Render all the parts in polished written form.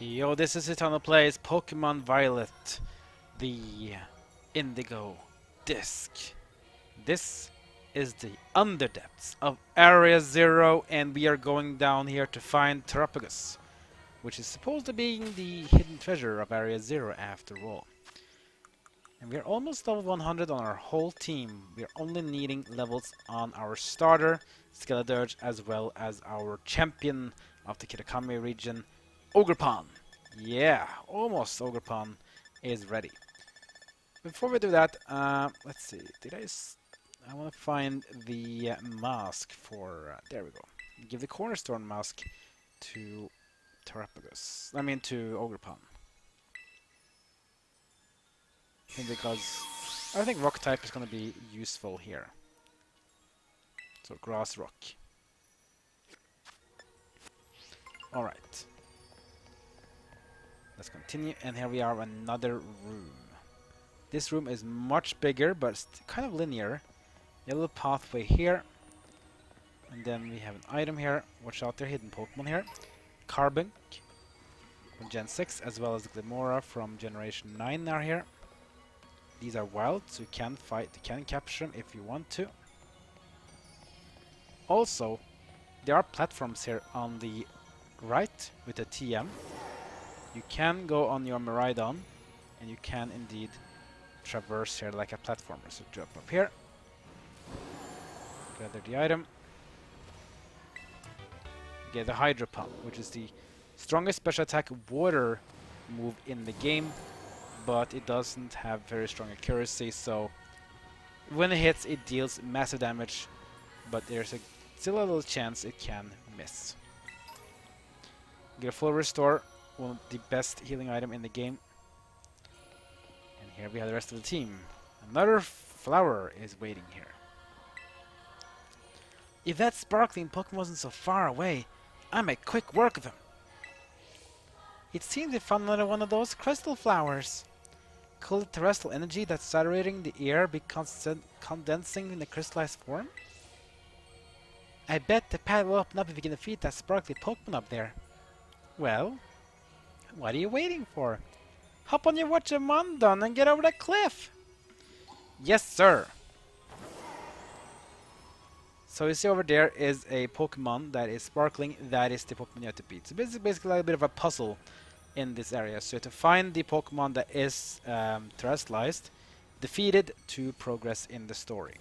Yo, this is Eternal Plays Pokemon Violet, the Indigo Disk. This is the underdepths of Area Zero, and we are going down here to find Tera-infused, which is supposed to be the hidden treasure of Area Zero after all. And we are almost level 100 on our whole team. We are only needing levels on our starter, Skeledirge, as well as our champion of the Kitakami region, Ogerpon. Yeah, almost Ogerpon is ready. Before we do that, let's see. I want to find the mask for... there we go. Give the Cornerstone mask to Tera-infused. To Ogerpon. Because I think Rock type is going to be useful here. So Grass Rock. Alright. Let's continue, and here we are, another room. This room is much bigger, but it's kind of linear. Yellow pathway here. And then we have an item here. Watch out, there are hidden Pokemon here. Carbink from Gen 6, as well as Glimora from Generation 9 are here. These are wild, so you can fight, you can capture them if you want to. Also, there are platforms here on the right with a TM. You can go on your Miraidon, and you can indeed traverse here like a platformer. So jump up here, gather the item, get the Hydro Pump, which is the strongest special attack water move in the game, but it doesn't have very strong accuracy, so when it hits it deals massive damage, but there's still a little chance it can miss. Get a full restore, one of the best healing item in the game. And here we have the rest of the team. Another flower is waiting here. If that sparkling Pokemon wasn't so far away, I'd make quick work of him. It seems we found another one of those crystal flowers. Could the terrestrial energy that's saturating the air be condensing in the crystallized form? I bet the path will open up if we can defeat that sparkly Pokemon up there. Well, what are you waiting for? Hop on your Watchamandon and get over that cliff! Yes, sir! So you see over there is a Pokemon that is sparkling. That is the Pokemon you have to beat. So basically a bit of a puzzle in this area. So you have to find the Pokemon that is terrestrialized, defeat it to progress in the story.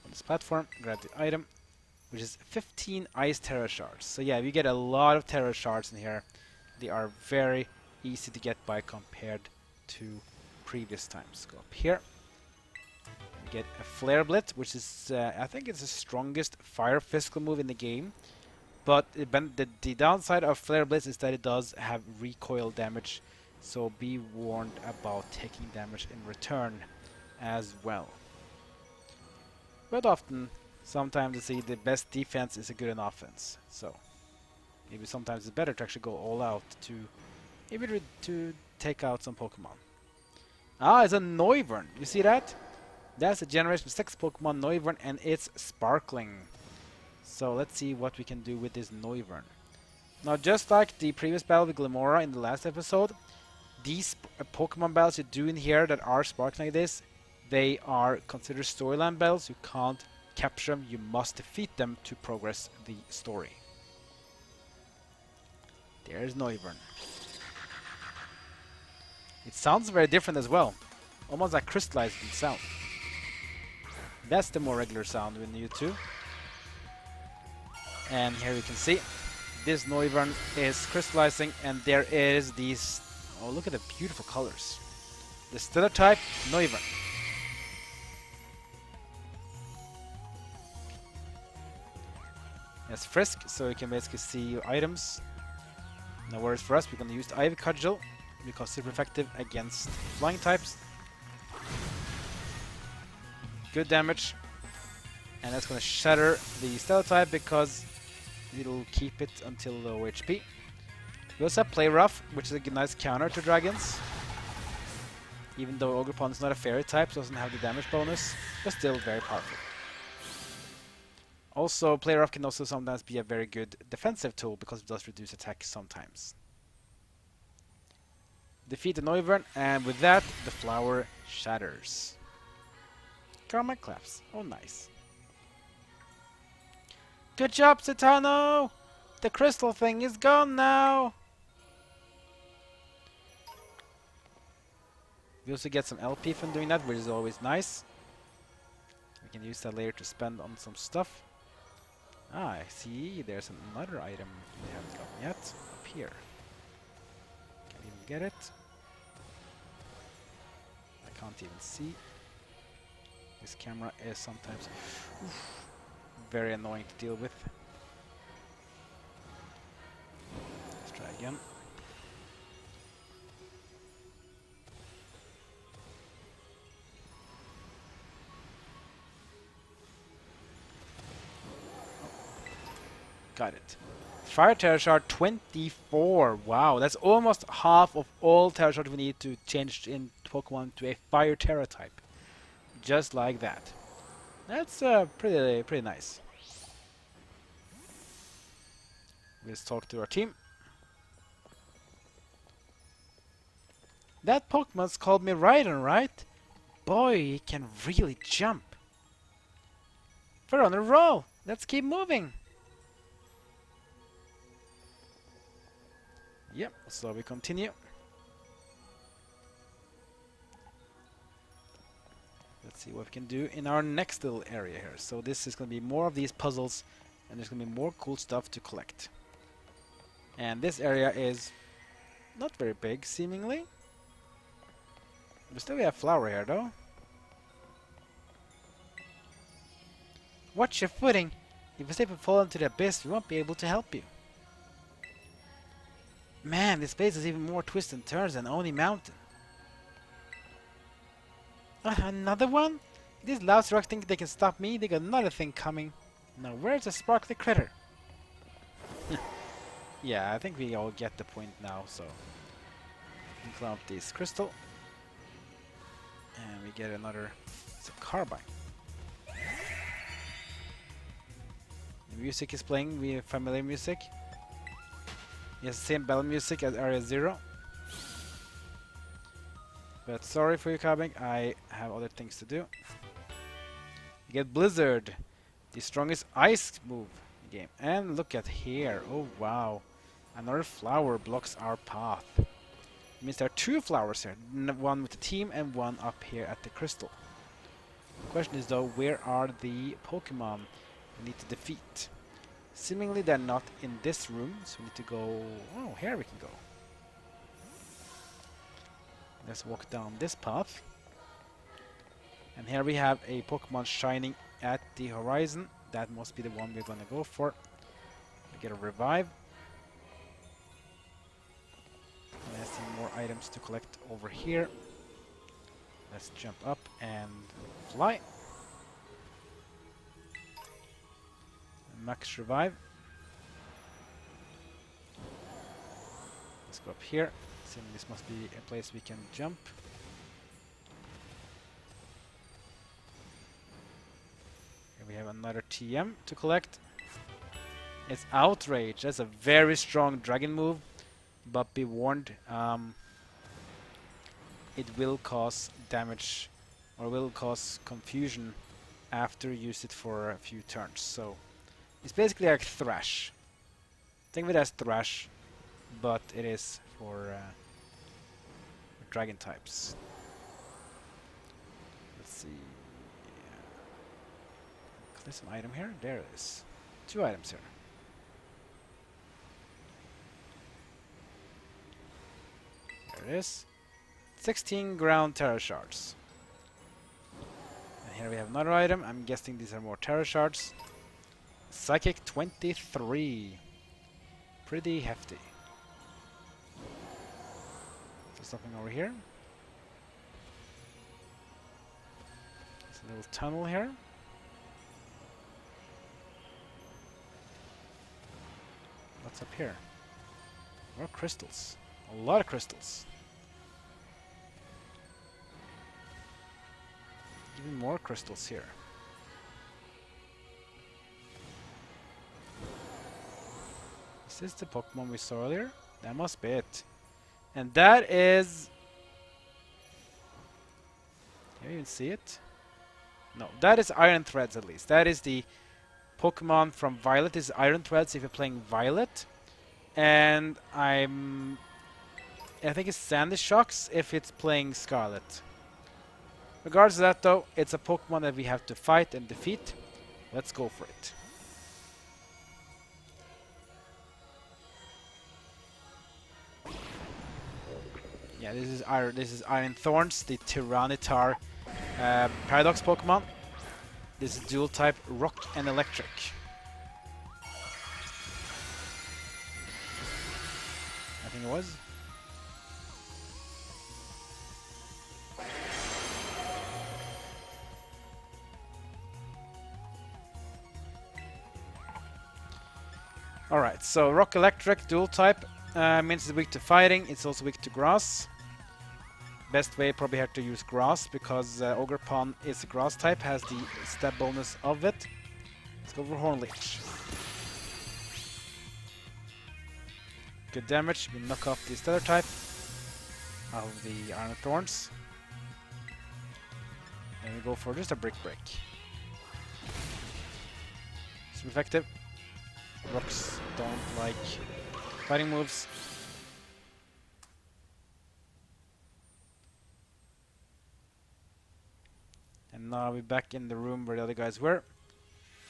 On this platform, grab the item, which is 15 Ice Tera Shards. So yeah, we get a lot of Tera Shards in here. They are very easy to get by compared to previous times. Go up here. We get a Flare Blitz, which is, I think it's the strongest fire physical move in the game. But the downside of Flare Blitz is that it does have recoil damage. So be warned about taking damage in return as well. But often, sometimes you see the best defense is a good in offense. So maybe sometimes it's better to actually go all out to maybe to take out some Pokemon. Ah, it's a Noivern. You see that? That's a Generation 6 Pokemon Noivern, and it's sparkling. So let's see what we can do with this Noivern. Now, just like the previous battle with Glimora in the last episode, these Pokemon battles you do in here that are sparkling like this, they are considered storyline battles. You can't capture them, you must defeat them to progress the story. There's Noivern. It sounds very different as well, almost like crystallized in sound. That's the more regular sound in YouTube. And here you can see this Noivern is crystallizing, and there is these, oh, look at the beautiful colors. The Stellar type Noivern. It's Frisk, so you can basically see your items. No worries for us, we're going to use the Ivy Cudgel because it's super effective against flying types. Good damage. And that's going to shatter the Stellar type because it'll keep it until low HP. We also have Play Rough, which is a nice counter to dragons. Even though Ogerpon is not a fairy type, so doesn't have the damage bonus, but still very powerful. Also, Player Up can also sometimes be a very good defensive tool because it does reduce attack sometimes. Defeat the Noivern, and with that, the flower shatters. Karma claps. Oh, nice. Good job, Cetano! The crystal thing is gone now! We also get some LP from doing that, which is always nice. We can use that later to spend on some stuff. Ah, I see. There's another item we haven't gotten yet. Up here. Can't even get it. I can't even see. This camera is sometimes very annoying to deal with. Let's try again. Got it. Fire Tera Shard 24. Wow, that's almost half of all Tera Shards we need to change in Pokemon to a Fire Tera type. Just like that. That's pretty nice. Let's talk to our team. That Pokemon's called me Raiden, right? Boy, he can really jump. We're on a roll. Let's keep moving. Yep, so we continue. Let's see what we can do in our next little area here. So this is going to be more of these puzzles, and there's going to be more cool stuff to collect. And this area is not very big, seemingly. But still we have flower here, though. Watch your footing. If you slip and fall into the abyss, we won't be able to help you. Man, this place is even more twists and turns than Oni Mountain. Another one? These lousy rocks think they can stop me. They got another thing coming. Now where's the sparkly critter? Yeah, I think we all get the point now, so we climb up this crystal. And we get another, it's a carbine. The music is playing, we have familiar music. Yes, same bell music as Area 0. But sorry for you, Carbine, I have other things to do. You get Blizzard, the strongest ice move in the game. And look at here, oh wow. Another flower blocks our path. It means there are two flowers here, one with the team and one up here at the crystal. The question is though, where are the Pokemon we need to defeat? Seemingly they're not in this room, so we need to go... Oh, here we can go. Let's walk down this path. And here we have a Pokemon shining at the horizon. That must be the one we're gonna go for. We get a revive. And I see more items to collect over here. Let's jump up and fly. Max revive. Let's go up here. Assuming this must be a place we can jump. Here we have another TM to collect. It's Outrage. That's a very strong dragon move, but be warned, it will cause damage or will cause confusion after you use it for a few turns. So it's basically like Thrash. Think of it as Thrash, but it is for dragon types. Let's see. There's an item here. There it is. Two items here. There it is. 16 ground Tera shards. And here we have another item. I'm guessing these are more Tera shards. Psychic 23. Pretty hefty. There's something over here. There's a little tunnel here. What's up here? More crystals. A lot of crystals. Even more crystals here. Is this the Pokemon we saw earlier? That must be it. And that is... Can you even see it? No, that is Iron Threads at least. That is the Pokemon from Violet. This is Iron Threads if you're playing Violet. And I think it's Sandy Shocks if it's playing Scarlet. Regardless of that though, it's a Pokemon that we have to fight and defeat. Let's go for it. Yeah, this is Iron Thorns, the Tyranitar Paradox Pokemon. This is dual type Rock and Electric. I think it was. Alright, so Rock Electric dual type means it's weak to fighting, it's also weak to grass. Best way probably have to use grass because Ogerpon is a grass type, has the stab bonus of it. Let's go for Horn Leech. Good damage, we knock off the Stellar type out of the Iron Thorns. And we go for just a Brick Break. Super effective. Rocks don't like fighting moves. And now we're back in the room where the other guys were.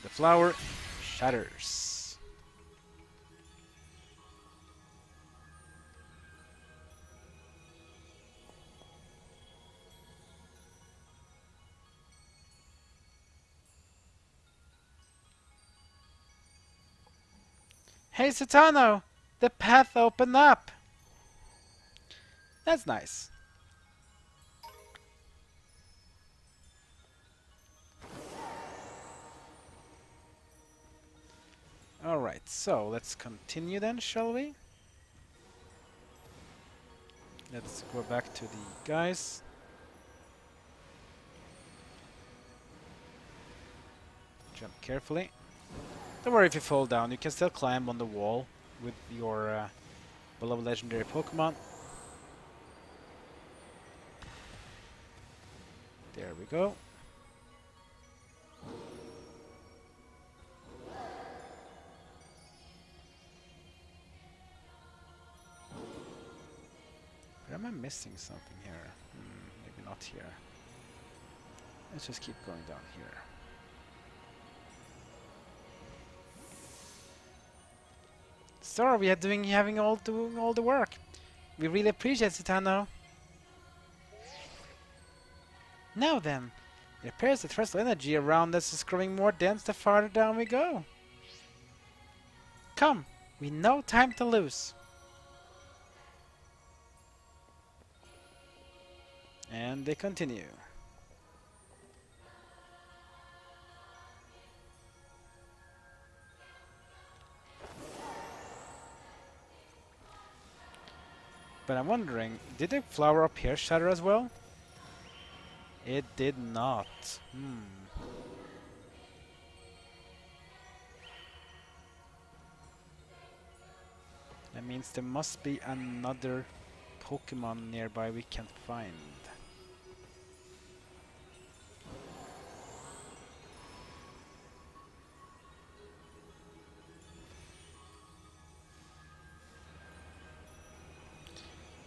The flower shatters. Hey Satano! The path opened up! That's nice. Alright, so let's continue then, shall we? Let's go back to the guys. Jump carefully. Don't worry if you fall down, you can still climb on the wall with your beloved legendary Pokemon. There we go. But am I missing something here? Maybe not here. Let's just keep going down here. Sorry, we are doing all the work. We really appreciate it, Tano. Now then, it appears the threshold energy around us is growing more dense the farther down we go. Come, we no time to lose. And they continue. But I'm wondering, did the flower up here shatter as well? It did not. That means there must be another Pokemon nearby we can't find.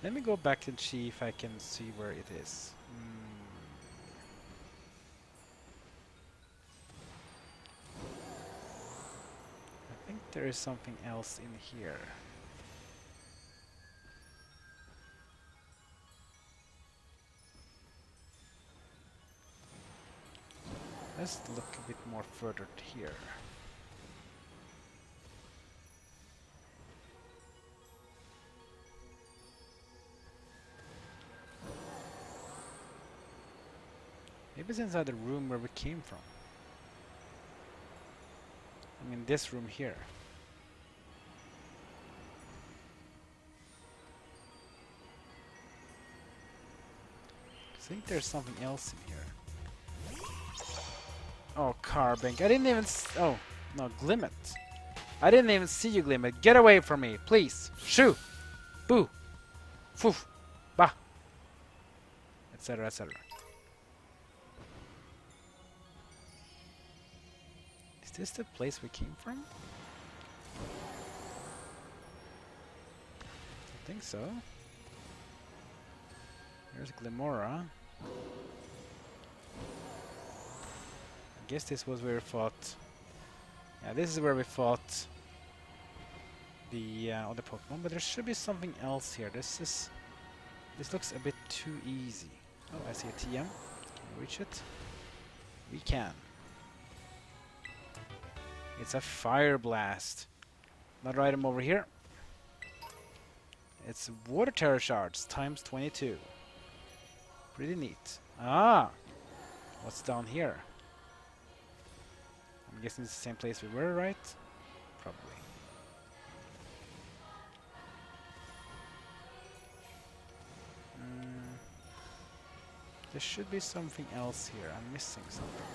Let me go back and see if I can see where it is. I think there is something else in here. Let's look a bit more further here. Maybe it's inside the room where we came from. I mean, this room here. I think there's something else in here. Oh, Carbink. I didn't even oh, no, Glimmet. I didn't even see you, Glimmer. Get away from me, please. Shoo! Boo! Foof! Bah! Etc. etc. Is this the place we came from? I think so. There's Glimora. I guess this was where we fought. Yeah, this is where we fought the other Pokemon, but there should be something else here. This looks a bit too easy. Oh, I see a TM. Can we reach it? We can. It's a Fire Blast. Another item over here. It's Water Tera Shards times 22. Pretty neat. Ah! What's down here? I'm guessing it's the same place we were, right? Probably. There should be something else here. I'm missing something.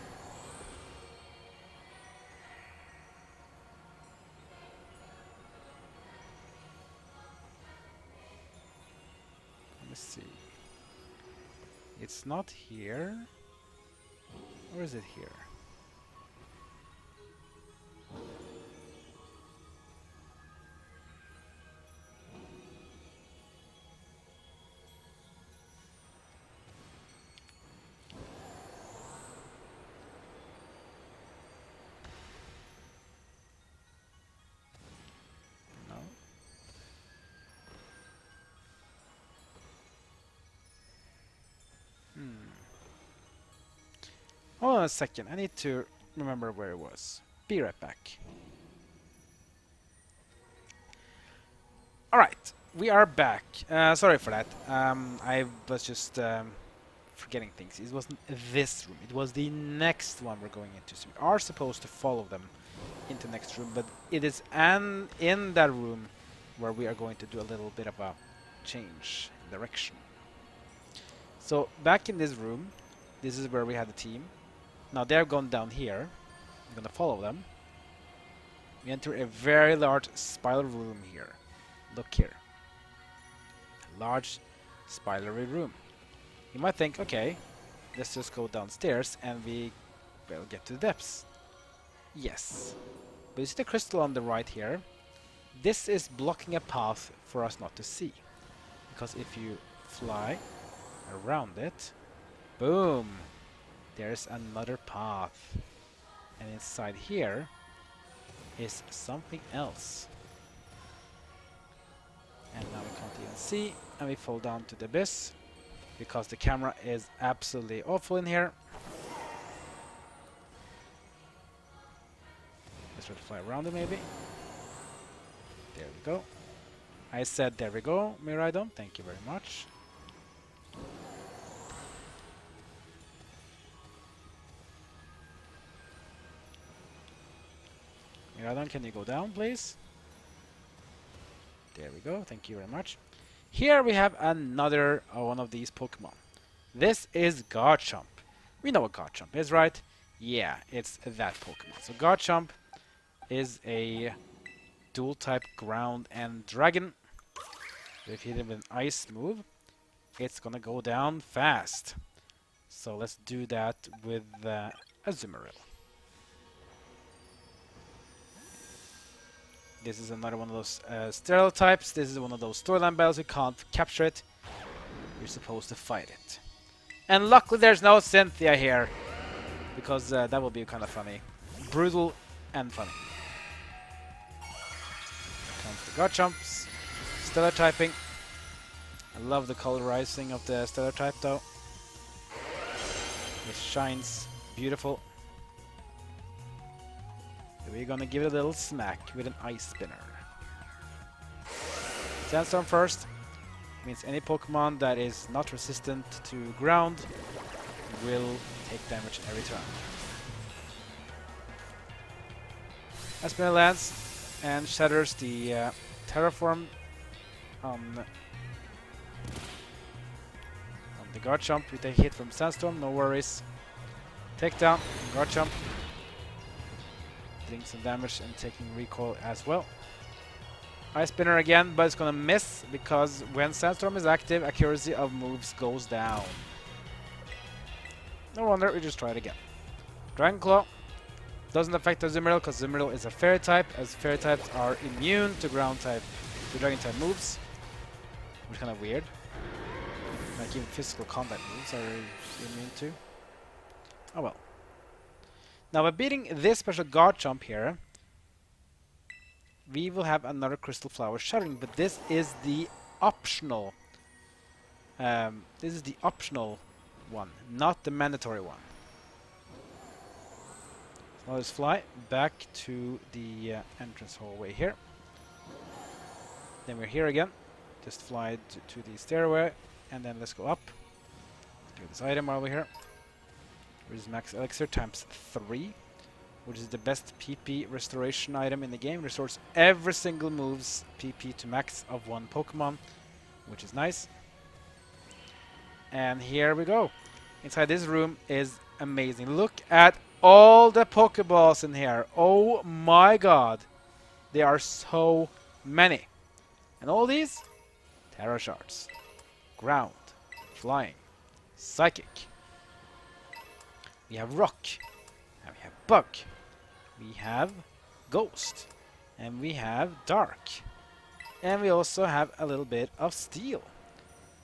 Let me see. It's not here. Or is it here? Hold on a second, I need to remember where it was. Be right back. Alright, we are back. Sorry for that. I was just forgetting things. It wasn't this room, it was the next one we're going into. So we are supposed to follow them into the next room, but it is in that room where we are going to do a little bit of a change in direction. So back in this room, this is where we had the team. Now they're gone down here. I'm gonna follow them. We enter a very large spiral room here. Look here. A large spirally room. You might think, okay, let's just go downstairs and we will get to the depths. Yes. But you see the crystal on the right here? This is blocking a path for us not to see. Because if you fly around it, boom! There's another path. And inside here is something else. And now we can't even see, and we fall down to the abyss because the camera is absolutely awful in here. Let's try to fly around it maybe. There we go. I said there we go, Miraidon. Thank you very much. Miraidon, can you go down, please? There we go. Thank you very much. Here we have another one of these Pokemon. This is Garchomp. We know what Garchomp is, right? Yeah, it's that Pokemon. So Garchomp is a dual-type ground and dragon. If you hit it with an ice move, it's gonna go down fast. So let's do that with Azumarill. This is another one of those stereotypes. This is one of those storyline battles. You can't capture it. You're supposed to fight it. And luckily there's no Cynthia here, because that would be kind of funny. Brutal and funny. Comes the Garchomps. Stellar typing. I love the colorizing of the Stellar type though. It shines beautiful. We're gonna give it a little smack with an ice spinner. Sandstorm first. Means any Pokemon that is not resistant to ground will take damage every turn. Ice spinner lands and shatters the terraform on the Garchomp. We take a hit from Sandstorm, no worries. Take down Garchomp. dealing some damage and taking recoil as well. Ice Spinner again, but it's gonna miss because when Sandstorm is active, accuracy of moves goes down. No wonder, we just try it again. Dragon Claw doesn't affect the Azumarill because Azumarill is a fairy type, as fairy types are immune to ground type, to dragon type moves, which is kind of weird. Like even physical combat moves are immune to. Oh well. Now by beating this special Garchomp here, we will have another Crystal Flower Shattering, but this is the optional. This is the optional one, not the mandatory one. So let's fly back to the entrance hallway here. Then we're here again. Just fly to the stairway, and then let's go up. Let's do this item while we're here. Which is Max Elixir times 3. Which is the best PP restoration item in the game. Restores every single move's PP to max of 1 Pokemon, which is nice. And here we go. Inside this room is amazing. Look at all the Pokeballs in here. Oh my god. There are so many. And all these, Tera Shards. Ground, Flying, Psychic. We have Rock, and we have Bug. We have Ghost, and we have Dark, and we also have a little bit of Steel.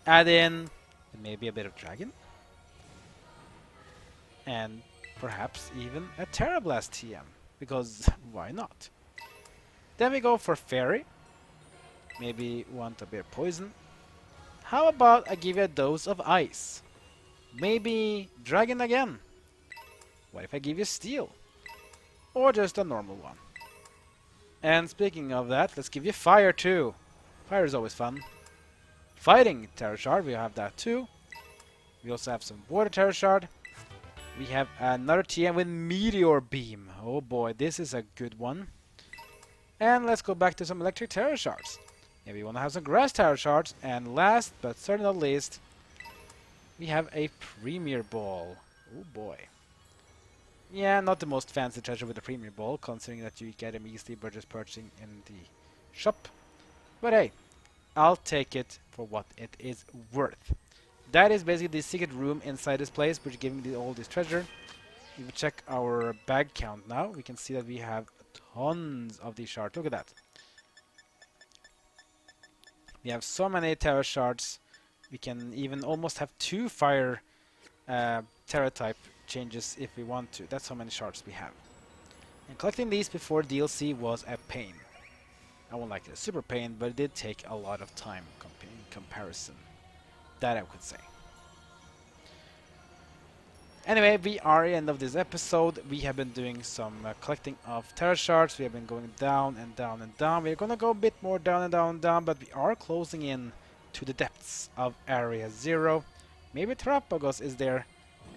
Add in maybe a bit of Dragon, and perhaps even a Tera Blast TM, because why not? Then we go for Fairy. Maybe want a bit of Poison. How about I give you a dose of Ice? Maybe Dragon again. What if I give you Steel? Or just a normal one? And speaking of that, let's give you Fire too. Fire is always fun. Fighting Tera Shard, we have that too. We also have some Water Tera Shard. We have another TM with Meteor Beam. Oh boy, this is a good one. And let's go back to some Electric Tera Shards. Maybe we want to have some Grass Tera Shards. And last, but certainly not least, we have a Premier Ball. Oh boy. Yeah, not the most fancy treasure with the Premier Ball, considering that you get them easily by just purchasing in the shop. But hey, I'll take it for what it is worth. That is basically the secret room inside this place, which is giving me all this treasure. If we check our bag count now, we can see that we have tons of these shards. Look at that. We have so many Tera Shards. We can even almost have 2 Fire Tera type changes if we want to. That's how many shards we have. And collecting these before DLC was a pain. I won't like it a super pain, but it did take a lot of time in comparison. That I could say. Anyway, we are at the end of this episode. We have been doing some collecting of Tera Shards. We have been going down and down and down. We're gonna go a bit more down and down and down, but we are closing in to the depths of Area 0. Maybe Terapagos is there.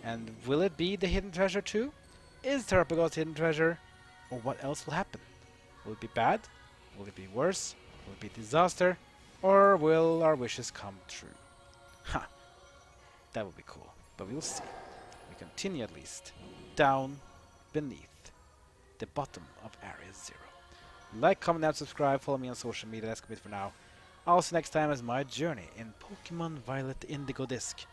And will it be the hidden treasure too? Is Terapagos hidden treasure? Or what else will happen? Will it be bad? Will it be worse? Will it be disaster? Or will our wishes come true? Ha! That would be cool. But we'll see. We continue at least down beneath the bottom of Area 0. Like, comment, and subscribe. Follow me on social media. That's good for now. I'll see you next time as my journey in Pokemon Violet Indigo Disk.